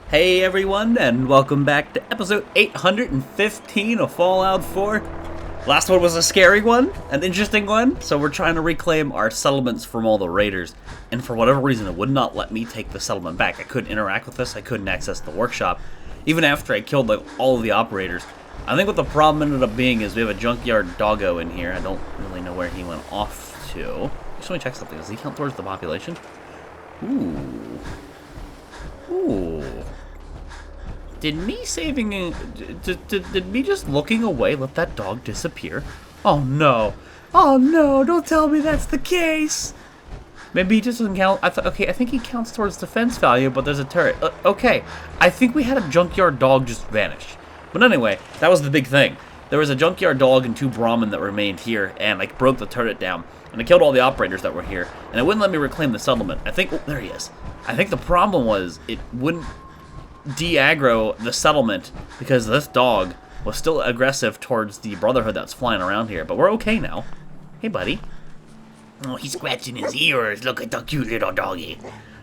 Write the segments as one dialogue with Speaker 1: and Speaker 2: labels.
Speaker 1: Hey everyone, and welcome back to episode 815 of Fallout 4. Last one was a scary one, an interesting one, so we're trying to reclaim our settlements from all the raiders, and for whatever reason it would not let me take the settlement back. I couldn't interact with this, I couldn't access the workshop, even after I killed all of the operators. I think what the problem ended up being is we have a junkyard doggo in here. I don't really know where he went off to. Just let me check something. Does he count towards the population? Ooh. Did me saving... Did me just looking away let that dog disappear? Oh no. Oh no, don't tell me that's the case. Maybe he just doesn't count. Okay, I think he counts towards defense value, but there's a turret. Okay, I think we had a junkyard dog just vanish. But anyway, that was the big thing. There was a junkyard dog and 2 Brahmin that remained here, and I broke the turret down. And I killed all the operators that were here, and it wouldn't let me reclaim the settlement. I think... Oh, there he is. I think the problem was it wouldn't de-aggro the settlement because this dog was still aggressive towards the Brotherhood that's flying around here. But we're okay now. Hey, buddy.
Speaker 2: Oh, he's scratching his ears. Look at the cute little doggy.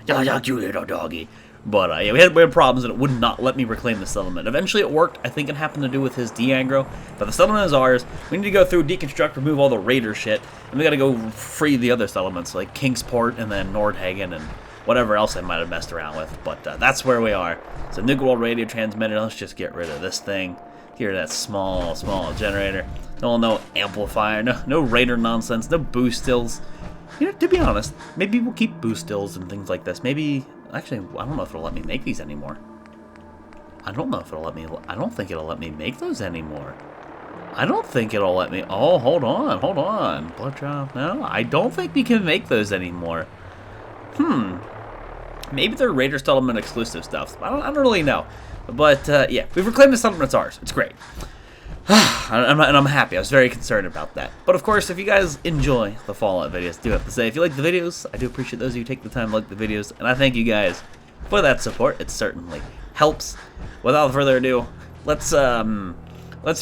Speaker 2: The cute little doggy.
Speaker 1: But, yeah, we had problems and it would not let me reclaim the settlement. Eventually it worked. I think it happened to do with his de-aggro. But the settlement is ours. We need to go through, deconstruct, remove all the raider shit. And we gotta go free the other settlements, like Kingsport and then Nordhagen and whatever else I might have messed around with. But that's where we are. So Nuke World radio transmitter. Let's just get rid of this thing. Get rid of that small generator. No amplifier. No raider nonsense. No boost stills. You know, to be honest, maybe we'll keep boost stills and things like this. Maybe... Actually, I don't know if it'll let me make these anymore. I don't know if it'll let me... I don't think it'll let me make those anymore. I don't think it'll let me... Oh, hold on. Blood drop. No, I don't think we can make those anymore. Maybe they're Raider Settlement exclusive stuff. I don't really know. But, yeah, we've reclaimed the settlement. It's ours. It's great. And I'm happy. I was very concerned about that. But, of course, if you guys enjoy the Fallout videos, do have to say, if you like the videos, I do appreciate those of you who take the time to like the videos. And I thank you guys for that support. It certainly helps. Without further ado, let's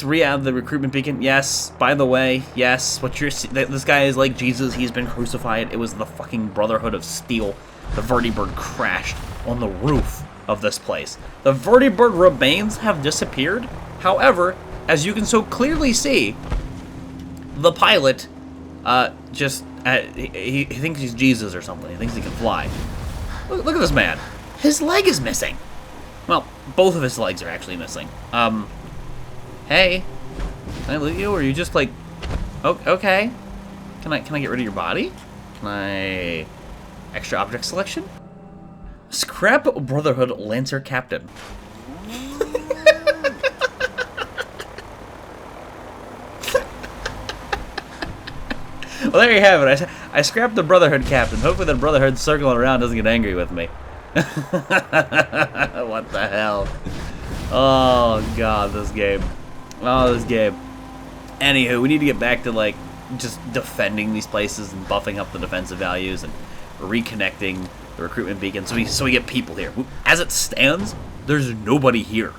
Speaker 1: re-add the recruitment beacon. Yes, by the way, yes, this guy is like Jesus. He's been crucified. It was the fucking Brotherhood of Steel. The vertibird crashed on the roof of this place. The vertibird remains have disappeared. However, as you can so clearly see, the pilot he thinks he's Jesus or something. He thinks he can fly. Look at this man. His leg is missing. Well, both of his legs are actually missing. Hey, can I leave you, or are you just like... Oh, okay. Can I get rid of your body? Can I... Extra object selection? Scrap Brotherhood Lancer Captain. Well, there you have it. I scrapped the Brotherhood Captain. Hopefully the Brotherhood circling around doesn't get angry with me. What the hell? Oh, God, this game. Oh, this game. Anywho, we need to get back to, like, just defending these places and buffing up the defensive values and reconnecting the recruitment beacon so we get people here. As it stands, there's nobody here.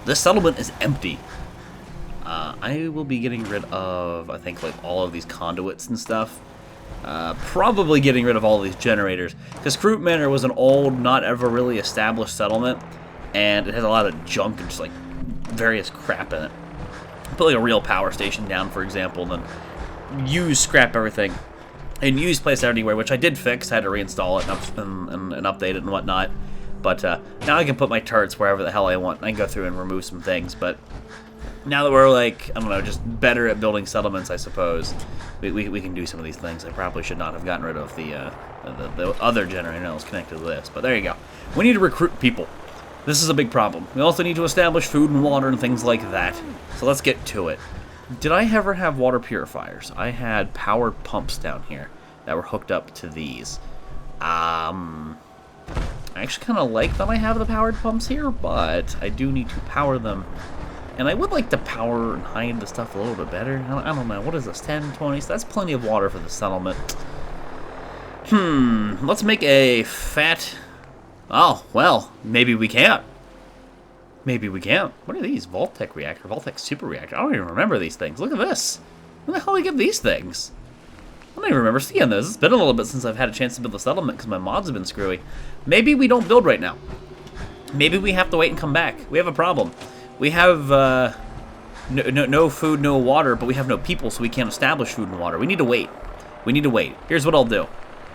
Speaker 1: This settlement is empty. I will be getting rid of, I think, like, all of these conduits and stuff. Probably getting rid of all of these generators. Because Fruit Manor was an old, not ever really established settlement. And it has a lot of junk and just, like, various crap in it. Put, like, a real power station down, for example, and then scrap everything. And place it anywhere, which I did fix. I had to reinstall it and update it and whatnot. But now I can put my turrets wherever the hell I want. I can go through and remove some things, but... Now that we're, like, I don't know, just better at building settlements, I suppose, we can do some of these things. I probably should not have gotten rid of the other generator that was connected to this. But there you go. We need to recruit people. This is a big problem. We also need to establish food and water and things like that. So let's get to it. Did I ever have water purifiers? I had powered pumps down here that were hooked up to these. I actually kind of like that I have the powered pumps here, but I do need to power them. And I would like to power and hide the stuff a little bit better. I don't know. What is this? 10, 20? So that's plenty of water for the settlement. Let's make a fat... Oh, well, maybe we can't. Maybe we can't. What are these? Voltec reactor, Voltec super reactor. I don't even remember these things. Look at this. Where the hell do we get these things? I don't even remember seeing those. It's been a little bit since I've had a chance to build a settlement because my mods have been screwy. Maybe we don't build right now. Maybe we have to wait and come back. We have a problem. We have no food, no water, but we have no people, so we can't establish food and water. We need to wait. We need to wait. Here's what I'll do.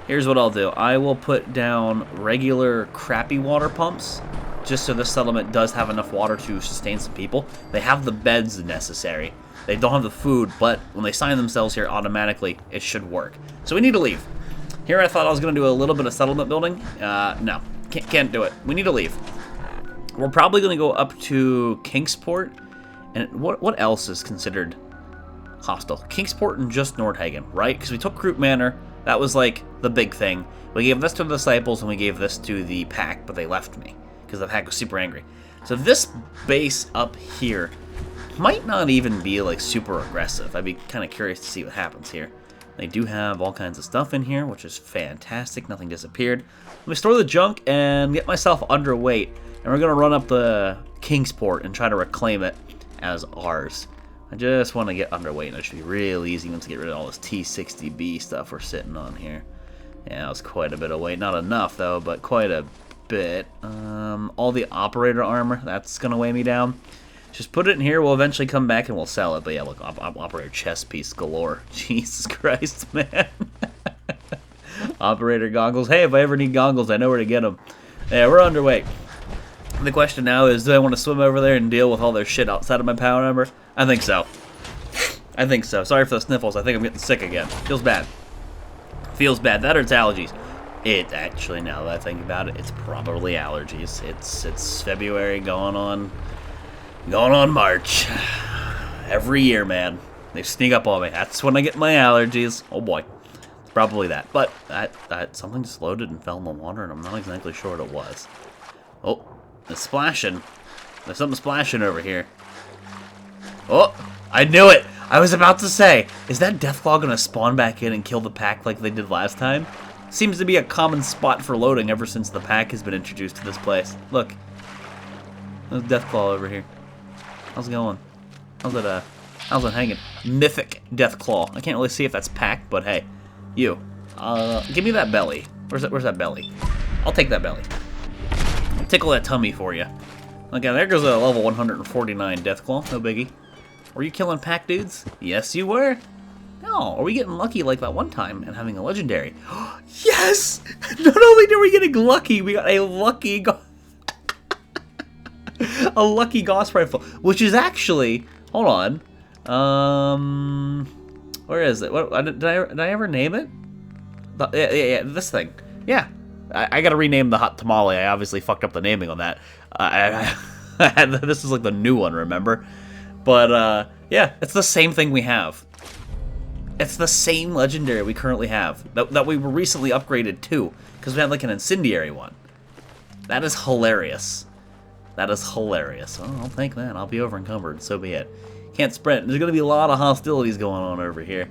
Speaker 1: Here's what I'll do. I will put down regular crappy water pumps, just so this settlement does have enough water to sustain some people. They have the beds necessary. They don't have the food, but when they sign themselves here automatically, it should work. So we need to leave. Here I thought I was going to do a little bit of settlement building. No, can't do it. We need to leave. We're probably going to go up to Kingsport. And what else is considered hostile? Kingsport and just Nordhagen, right? Because we took Croup Manor. That was like the big thing. We gave this to the disciples and we gave this to the pack, but they left me because the pack was super angry. So this base up here might not even be like super aggressive. I'd be kind of curious to see what happens here. They do have all kinds of stuff in here, which is fantastic. Nothing disappeared. Let me store the junk and get myself underweight. And we're going to run up the Kingsport and try to reclaim it as ours. I just want to get underweight, and it should be real easy once to get rid of all this T60B stuff we're sitting on here. Yeah, that was quite a bit of weight. Not enough, though, but quite a bit. All the operator armor, that's going to weigh me down. Just put it in here. We'll eventually come back and we'll sell it. But yeah, look, operator chest piece galore. Jesus Christ, man. Operator goggles. Hey, if I ever need goggles, I know where to get them. Yeah, we're underweight. The question now is, do I want to swim over there and deal with all their shit outside of my power number? I think so. I think so. Sorry for the sniffles. I think I'm getting sick again. Feels bad. Feels bad. That or it's allergies. It actually, now that I think about it, it's probably allergies. It's February going on March. Every year, man. They sneak up on me. That's when I get my allergies. Oh boy. It's probably that. But that something just loaded and fell in the water, and I'm not exactly sure what it was. Oh, it's splashing. There's something splashing over here. Oh, I knew it. I was about to say, is that Deathclaw going to spawn back in and kill the pack like they did last time? Seems to be a common spot for loading ever since the pack has been introduced to this place. Look. There's Deathclaw over here. How's it going? How's it hanging? Mythic Deathclaw. I can't really see if that's pack, but hey. You. Give me that belly. Where's that belly? I'll take that belly. Tickle that tummy for you. Okay, there goes a level 149 Deathclaw. No biggie. Were you killing pack dudes? Yes, you were. No, are we getting lucky like that one time and having a legendary? Yes! Not only did we get lucky, we got a lucky a lucky Gauss rifle, which is actually, hold on. Where is it? What did I ever name it? Yeah, this thing. Yeah. I gotta rename the hot tamale. I obviously fucked up the naming on that. This is like the new one, remember? But yeah, it's the same thing we have. It's the same legendary we currently have that we were recently upgraded to, because we had like an incendiary one. That is hilarious. That is hilarious. Oh, I'll take that. I'll be over encumbered. So be it. Can't sprint. There's gonna be a lot of hostilities going on over here.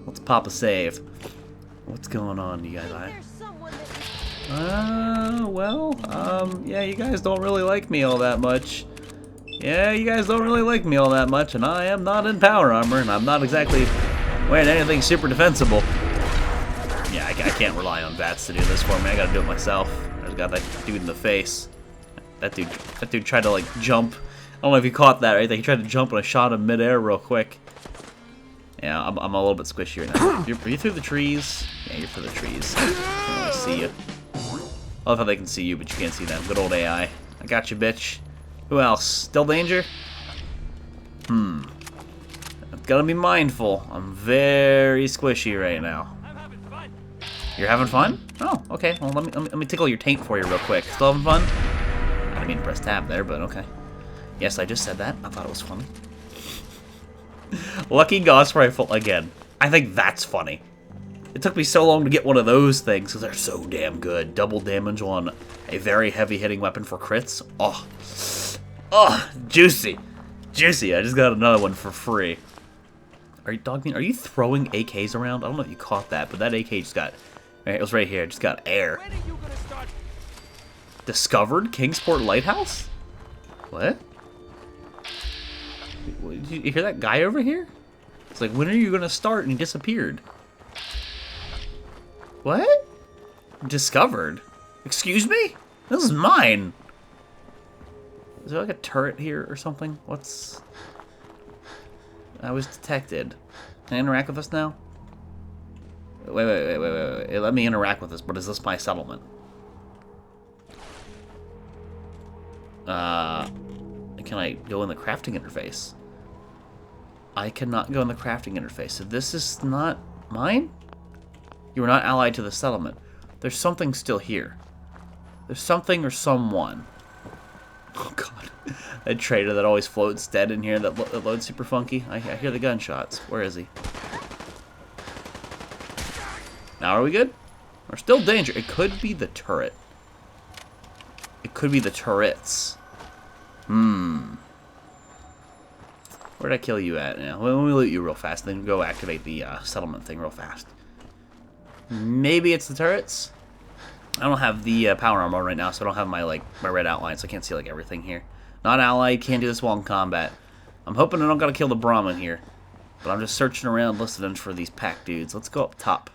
Speaker 1: Let's pop a save. What's going on, you guys? Yeah, you guys don't really like me all that much. Yeah, you guys don't really like me all that much, and I am not in power armor, and I'm not exactly wearing anything super defensible. Yeah, I can't rely on VATS to do this for me. I gotta do it myself. I just got that dude in the face. That dude tried to, like, jump. I don't know if you caught that, right? He tried to jump, and I shot him midair real quick. Yeah, I'm a little bit squishy right now. Are you through the trees? Yeah, you're through the trees. I can't really see you. I love how they can see you, but you can't see them. Good old AI. I got you, bitch. Who else? Still danger? I've got to be mindful. I'm very squishy right now. You're having fun? Oh, okay. Well, let me tickle your taint for you real quick. Still having fun? I didn't mean to press tab there, but okay. Yes, I just said that. I thought it was funny. Lucky Gauss rifle again. I think that's funny. It took me so long to get one of those things because they're so damn good. Double damage on a very heavy hitting weapon for crits. Oh, juicy. Juicy. I just got another one for free. Are you throwing AKs around? I don't know if you caught that, but that AK just got, it was right here. It just got air. Discovered Kingsport Lighthouse? What? Did you hear that guy over here? It's like, when are you gonna start? And he disappeared. What? Discovered? Excuse me? This is mine. Is there like a turret here or something? What's... I was detected. Can I interact with this now? Wait. Let me interact with this, but is this my settlement? Can I go in the crafting interface? I cannot go in the crafting interface. So this is not mine? You are not allied to the settlement. There's something still here. There's something or someone. Oh god. That trader that always floats dead in here that loads super funky. I hear the gunshots. Where is he? Now are we good? We're still danger. It could be the turret. It could be the turrets. Where'd I kill you at? Yeah, let me loot you real fast, then go activate the settlement thing real fast. Maybe it's the turrets? I don't have the power armor right now, so I don't have my red outline, so I can't see everything here. Not allied, can't do this while in combat. I'm hoping I don't gotta kill the Brahmin here. But I'm just searching around listening for these pack dudes. Let's go up top.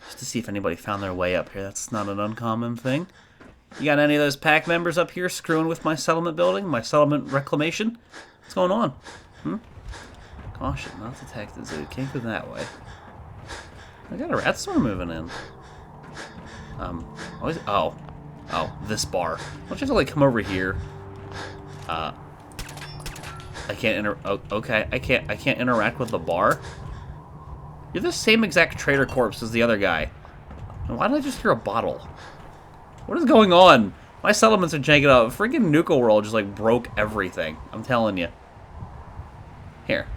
Speaker 1: Just to see if anybody found their way up here. That's not an uncommon thing. You got any of those pack members up here screwing with my settlement building? My settlement reclamation? What's going on? Caution, not detected, so you can't go that way. I got a rat storm moving in. This bar. Don't you have to come over here? I can't okay, I can't interact with the bar. You're the same exact trader corpse as the other guy. And why did I just hear a bottle? What is going on? My settlements are janking out. Freaking Nuka World just broke everything. I'm telling you. Here.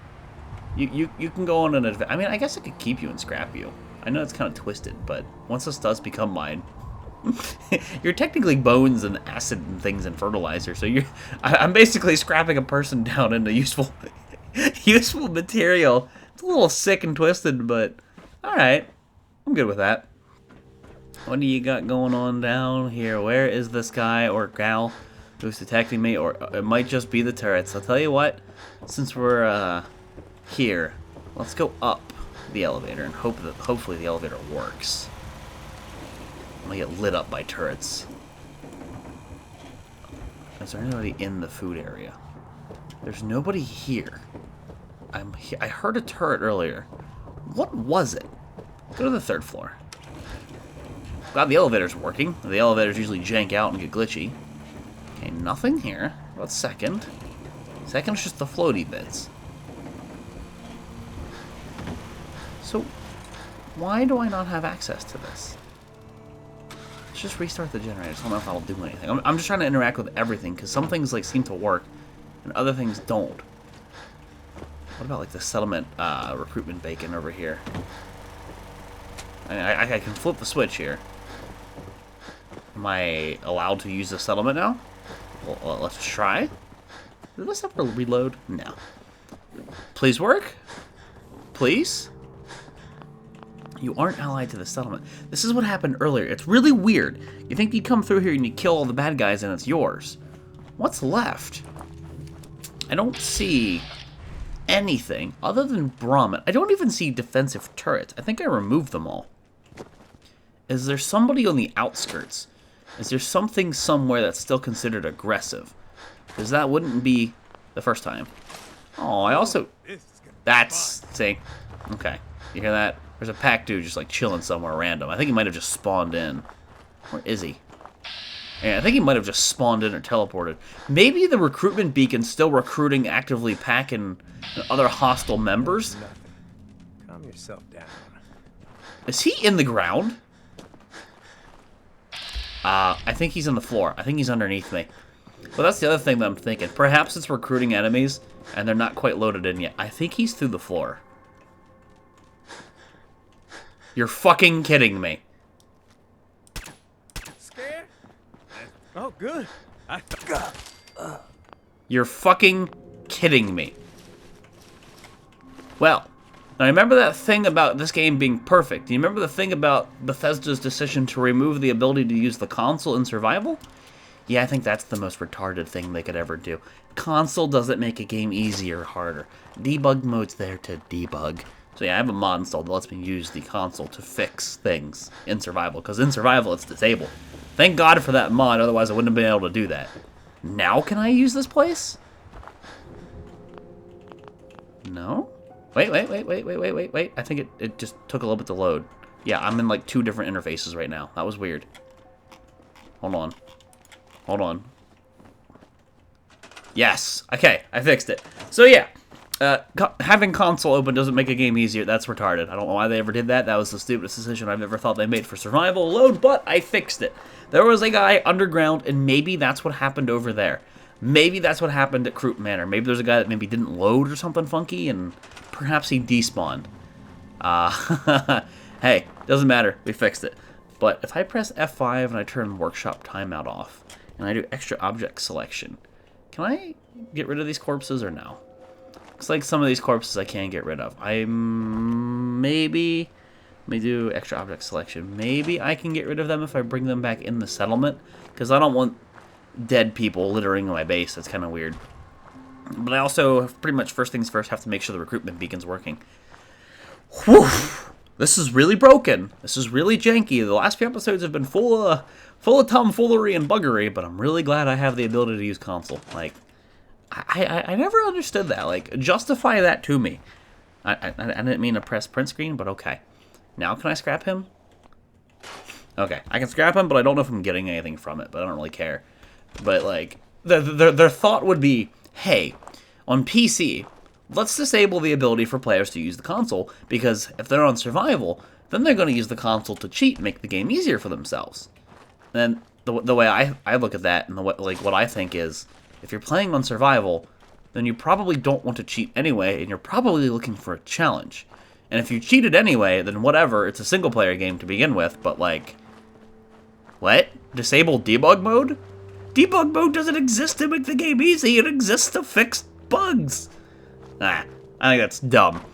Speaker 1: You can go on an adventure. I mean, I guess I could keep you and scrap you. I know it's kind of twisted, but once this does become mine, you're technically bones and acid and things and fertilizer. So I'm basically scrapping a person down into useful material. It's a little sick and twisted, but all right, I'm good with that. What do you got going on down here? Where is this guy or gal who's detecting me? Or it might just be the turrets. I'll tell you what, since we're here, let's go up the elevator and hopefully the elevator works. I'm gonna get lit up by turrets. Is there anybody in the food area? There's nobody here. I heard a turret earlier. What was it? Go to the 3rd floor. Glad the elevator's working. The elevators usually jank out and get glitchy. Okay, nothing here. What's 2nd? 2nd's just the floaty bits. So, why do I not have access to this? Let's just restart the generator. I don't know if that'll do anything. I'm just trying to interact with everything, because some things seem to work, and other things don't. What about the settlement recruitment bacon over here? I can flip the switch here. Am I allowed to use the settlement now? Well, let's try. Did this ever reload? No. Please work? Please? You aren't allied to the settlement. This is what happened earlier. It's really weird. You think you come through here and you kill all the bad guys and it's yours. What's left? I don't see anything other than Brahmin. I don't even see defensive turrets. I think I removed them all. Is there somebody on the outskirts? Is there something somewhere that's still considered aggressive? Because that wouldn't be the first time. Oh, I also... That's... See? Okay. You hear that? There's a pack dude just chilling somewhere random. I think he might have just spawned in. Where is he? Yeah, I think he might have just spawned in or teleported. Maybe the recruitment beacon's still recruiting actively pack and other hostile members?
Speaker 3: Calm yourself down.
Speaker 1: Is he in the ground? I think he's in the floor. I think he's underneath me. Well, that's the other thing that I'm thinking. Perhaps it's recruiting enemies, and they're not quite loaded in yet. I think he's through the floor. You're fucking kidding me.
Speaker 3: Scared? Oh, good.
Speaker 1: You're fucking kidding me. Well, now remember that thing about this game being perfect? Do you remember the thing about Bethesda's decision to remove the ability to use the console in survival? Yeah, I think that's the most retarded thing they could ever do. Console doesn't make a game easier or harder. Debug mode's there to debug. So yeah, I have a mod installed that lets me use the console to fix things in survival, because in survival it's disabled. Thank God for that mod, otherwise I wouldn't have been able to do that. Now can I use this place? No? Wait. I think it just took a little bit to load. Yeah, I'm in like 2 different interfaces right now. That was weird. Hold on. Yes. Okay, I fixed it. So yeah, having console open doesn't make a game easier. That's retarded. I don't know why they ever did that. That was the stupidest decision I've ever thought they made for survival load, but I fixed it. There was a guy underground, and maybe that's what happened over there. Maybe that's what happened at Croup Manor. Maybe there's a guy that maybe didn't load or something funky, and perhaps he despawned. Hey, doesn't matter. We fixed it. But if I press F5 and I turn workshop timeout off, and I do extra object selection, can I get rid of these corpses or no? Looks like some of these corpses I can get rid of. Maybe, let me do extra object selection. Maybe I can get rid of them if I bring them back in the settlement, because I don't want dead people littering my base. That's kind of weird. But I also, pretty much first things first, have to make sure the recruitment beacon's working. Whew! This is really broken. This is really janky. The last few episodes have been full of tomfoolery and buggery, but I'm really glad I have the ability to use console. Like, I never understood that. Like, justify that to me. I didn't mean to press print screen, but okay. Now can I scrap him? Okay, I can scrap him, but I don't know if I'm getting anything from it, but I don't really care. But, like, their thought would be, hey, on PC, let's disable the ability for players to use the console, because if they're on survival, then they're going to use the console to cheat and make the game easier for themselves. And the way I look at that, and what I think is, if you're playing on survival, then you probably don't want to cheat anyway, and you're probably looking for a challenge. And if you cheated anyway, then whatever, it's a single-player game to begin with, but like, what? Disable debug mode? Debug mode doesn't exist to make the game easy, it exists to fix bugs. I think that's dumb.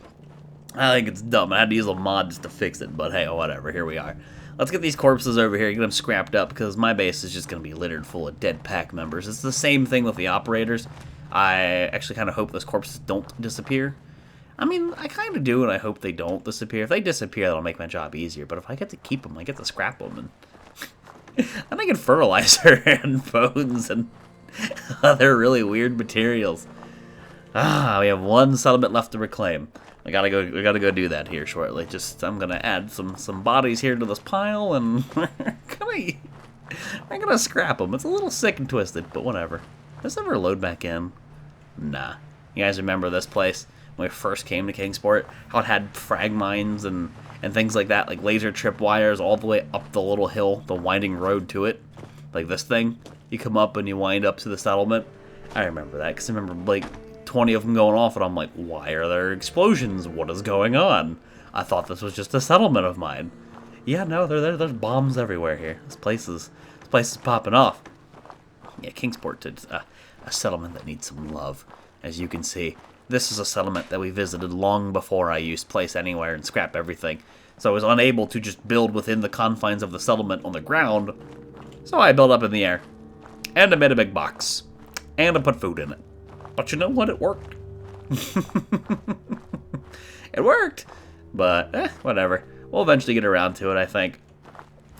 Speaker 1: I think it's dumb. I had to use a mod just to fix it, but hey, whatever, here we are. Let's get these corpses over here, get them scrapped up, because my base is just going to be littered full of dead pack members. It's the same thing with the operators. I actually kind of hope those corpses don't disappear. I mean, I kind of do, and I hope they don't disappear. If they disappear, that'll make my job easier, but if I get to keep them, I get to scrap them, and I get fertilizer and bones and other really weird materials. We have 1 settlement left to reclaim. We gotta go do that here shortly. I'm gonna add some bodies here to this pile, and I'm gonna scrap them. It's a little sick and twisted, but whatever. Does this ever load back in? Nah. You guys remember this place when we first came to Kingsport? How it had frag mines and things like that, like laser trip wires all the way up the little hill, the winding road to it, like this thing. You come up and you wind up to the settlement. I remember that because I remember like 20 of them going off, and I'm like, why are there explosions? What is going on? I thought this was just a settlement of mine. Yeah, no, there's bombs everywhere here. This place is popping off. Yeah, Kingsport is a settlement that needs some love. As you can see, this is a settlement that we visited long before I used Place Anywhere and scrap everything. So I was unable to just build within the confines of the settlement on the ground. So I built up in the air. And I made a big box. And I put food in it. But you know what? It worked. It worked. But, whatever. We'll eventually get around to it, I think.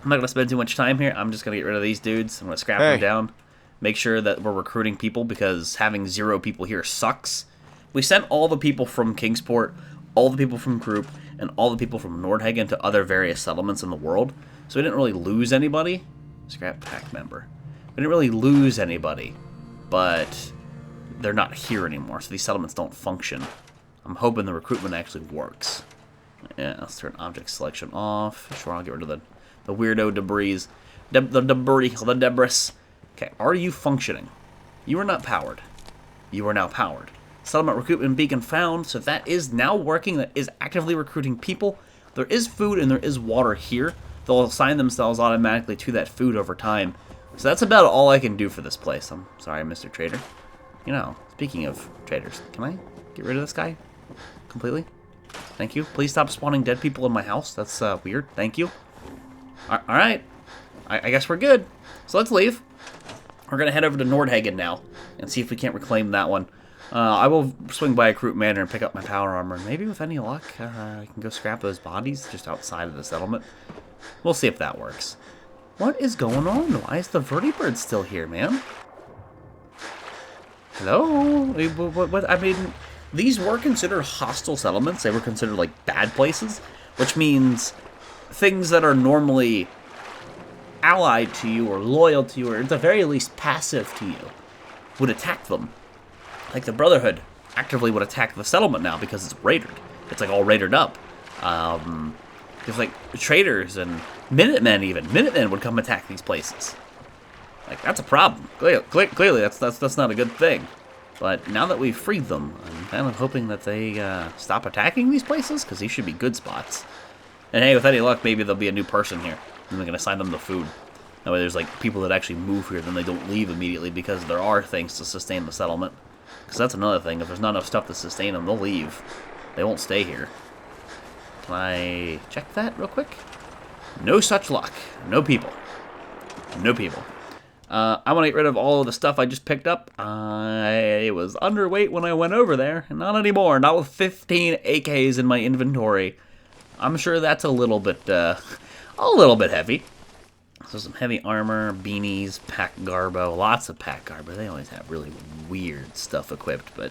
Speaker 1: I'm not going to spend too much time here. I'm just going to get rid of these dudes. I'm going to scrap them down. Make sure that we're recruiting people, because having 0 people here sucks. We sent all the people from Kingsport, all the people from Group, and all the people from Nordhagen to other various settlements in the world. So we didn't really lose anybody. Scrap pack member. We didn't really lose anybody. But they're not here anymore, so these settlements don't function. I'm hoping the recruitment actually works. Yeah, let's turn object selection off. Sure, I'll get rid of the weirdo debris. The debris. Okay, are you functioning? You are not powered. You are now powered. Settlement recruitment beacon found, so that is now working. That is actively recruiting people. There is food and there is water here. They'll assign themselves automatically to that food over time. So that's about all I can do for this place. I'm sorry, Mr. Trader. You know, speaking of traders, can I get rid of this guy completely? Thank you. Please stop spawning dead people in my house. That's weird. Thank you. All right. I guess we're good. So let's leave. We're going to head over to Nordhagen now and see if we can't reclaim that one. I will swing by a Croup Manor and pick up my power armor. Maybe with any luck, I can go scrap those bodies just outside of the settlement. We'll see if that works. What is going on? Why is the vertibird still here, man? Hello? What? I mean, these were considered hostile settlements. They were considered, like, bad places, which means things that are normally allied to you or loyal to you, or at the very least passive to you, would attack them. Like the Brotherhood actively would attack the settlement now because it's raided. It's, like, all raided up. There's, like, traders and Minutemen even. Minutemen would come attack these places. Like, that's a problem. Clearly, that's not a good thing. But now that we've freed them, I'm kind of hoping that they stop attacking these places, because these should be good spots. And hey, with any luck, maybe there'll be a new person here, and they're going to assign them the food. That way there's, like, people that actually move here, then they don't leave immediately, because there are things to sustain the settlement. Because that's another thing. If there's not enough stuff to sustain them, they'll leave. They won't stay here. Can I check that real quick? No such luck. No people. No people. I want to get rid of all of the stuff I just picked up. I was underweight when I went over there, and not anymore. Not with 15 AKs in my inventory. I'm sure that's a little bit heavy. So some heavy armor, beanies, pack garbo, lots of pack garbo. They always have really weird stuff equipped, but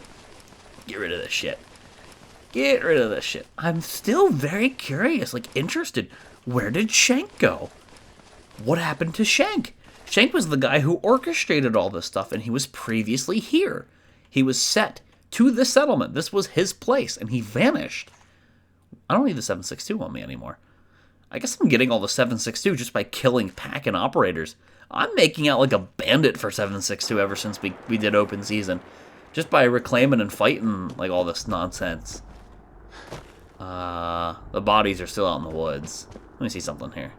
Speaker 1: get rid of this shit. Get rid of this shit. I'm still very curious, like interested. Where did Shank go? What happened to Shank? Shank was the guy who orchestrated all this stuff, and he was previously here. He was set to the settlement. This was his place, and he vanished. I don't need the 7.62 on me anymore. I guess I'm getting all the 7.62 just by killing pack and operators. I'm making out like a bandit for 7.62 ever since we did open season. Just by reclaiming and fighting like all this nonsense. The bodies are still out in the woods. Let me see something here.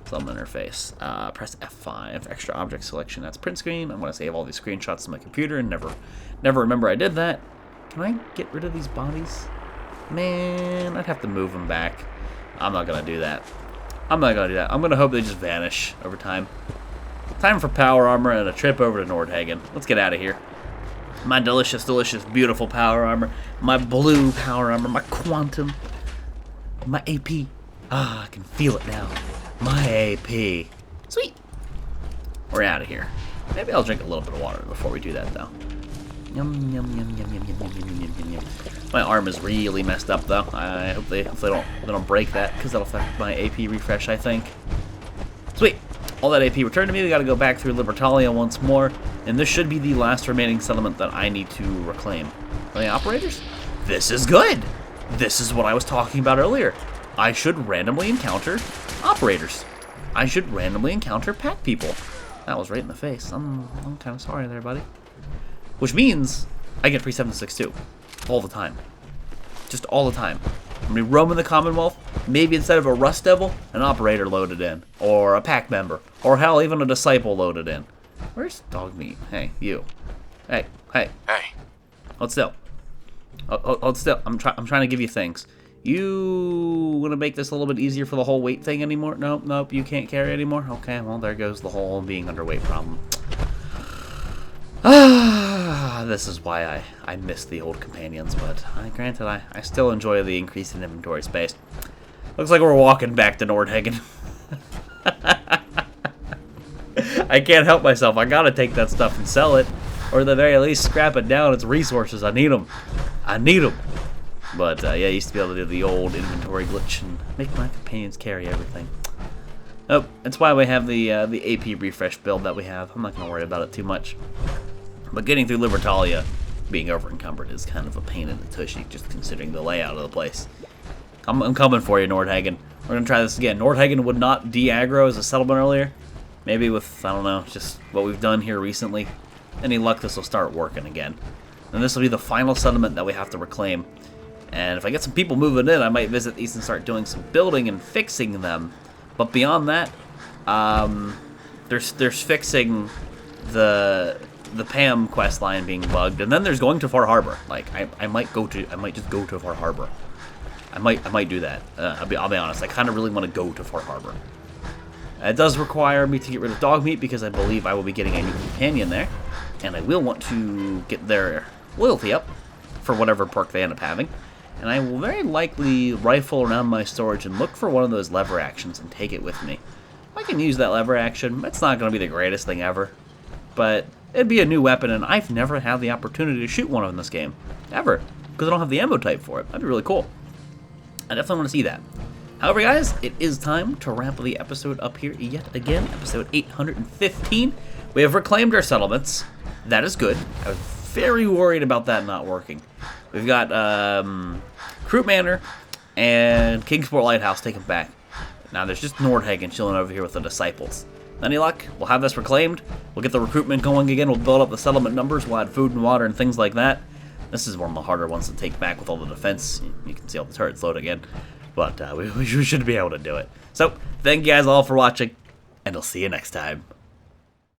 Speaker 1: Something interface. Press F5, extra object selection. That's print screen. I'm going to save all these screenshots to my computer and never remember I did that. Can I get rid of these bodies? Man, I'd have to move them back. I'm not going to do that. I'm not going to do that. I'm going to hope they just vanish over time. Time for power armor and a trip over to Nordhagen. Let's get out of here. My delicious, delicious, beautiful power armor. My blue power armor. My quantum. My AP. Ah, I can feel it now. My AP. Sweet. We're out of here. Maybe I'll drink a little bit of water before we do that, though. Yum, yum, yum, yum, yum, yum, yum, yum, yum, yum, yum. My arm is really messed up, though. I hope they don't break that, because that'll affect my AP refresh, I think. Sweet. All that AP returned to me. We got to go back through Libertalia once more, and this should be the last remaining settlement that I need to reclaim. Are they operators? This is good. This is what I was talking about earlier. I should randomly encounter operators. I should randomly encounter pack people. That was right in the face. I'm kind of sorry there, buddy. Which means I get free 7.62 all the time. Just all the time. When we roam in the Commonwealth, maybe instead of a Rust Devil, an operator loaded in. Or a pack member. Or hell, even a disciple loaded in. Where's dog meat? Hey, you. Hey.
Speaker 4: Hey.
Speaker 1: Hold still. Hold still. I'm trying to give you things. You want to make this a little bit easier for the whole weight thing anymore? Nope, you can't carry anymore? Okay, well, there goes the whole being underweight problem. This is why I miss the old companions, but granted, I still enjoy the increase in inventory space. Looks like we're walking back to Nordhagen. I can't help myself. I gotta take that stuff and sell it, or at the very least scrap it down. It's resources. I need them. But yeah, I used to be able to do the old inventory glitch and make my companions carry everything. Oh, that's why we have the AP refresh build that we have. I'm not going to worry about it too much. But getting through Libertalia, being over encumbered, is kind of a pain in the tushy, just considering the layout of the place. I'm coming for you, Nordhagen. We're going to try this again. Nordhagen would not de-aggro as a settlement earlier. Maybe with, I don't know, just what we've done here recently. Any luck, this will start working again. And this will be the final settlement that we have to reclaim. And if I get some people moving in, I might visit these and start doing some building and fixing them. But beyond that, there's fixing the Pam quest line being bugged, and then there's going to Far Harbor. Like I might just go to Far Harbor. I might do that. I'll be honest. I kind of really want to go to Far Harbor. It does require me to get rid of dog meat because I believe I will be getting a new companion there, and I will want to get their loyalty up for whatever perk they end up having. And I will very likely rifle around my storage and look for one of those lever actions and take it with me. I can use that lever action. It's not going to be the greatest thing ever, but It'd be a new weapon, and I've never had the opportunity to shoot one in this game. Ever. Because I don't have the ammo type for it. That'd be really cool. I definitely want to see that. However, guys, it is time to wrap the episode up here yet again. Episode 815. We have reclaimed our settlements. That is good. I was very worried about that not working. We've got Croup Manor and Kingsport Lighthouse taken back. Now there's just Nordhagen chilling over here with the disciples. Any luck? We'll have this reclaimed. We'll get the recruitment going again. We'll build up the settlement numbers. We'll add food and water and things like that. This is one of the harder ones to take back with all the defense. You can see all the turrets load again. But we should be able to do it. So, thank you guys all for watching, and I'll see you next time.